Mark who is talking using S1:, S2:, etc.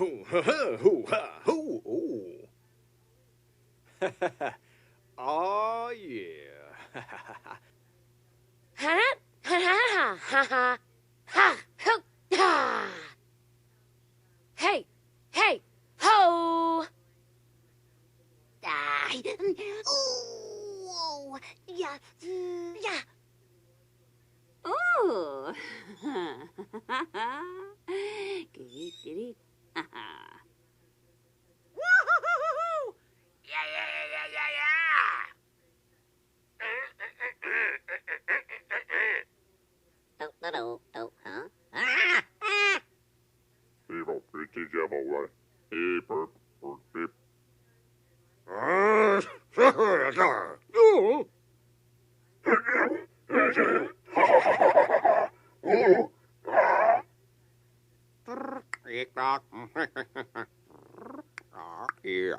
S1: Hoo ha ha hoo ha hoo ooh. Oh yeah.
S2: Ha ha ha ha ha ha ha ha. Hey, hey, ho!
S3: Die. Ooh. Yeah. Yeah.
S4: Ooh. Giddy.
S1: Woo-hoo-hoo-hoo-hoo. Yeah yeah yeah yeah yeah
S4: Huh?
S5: Evil pretty devil way. Beep, burp, burp, beep.
S1: yeah. Ooh. Tick tock. Yeah.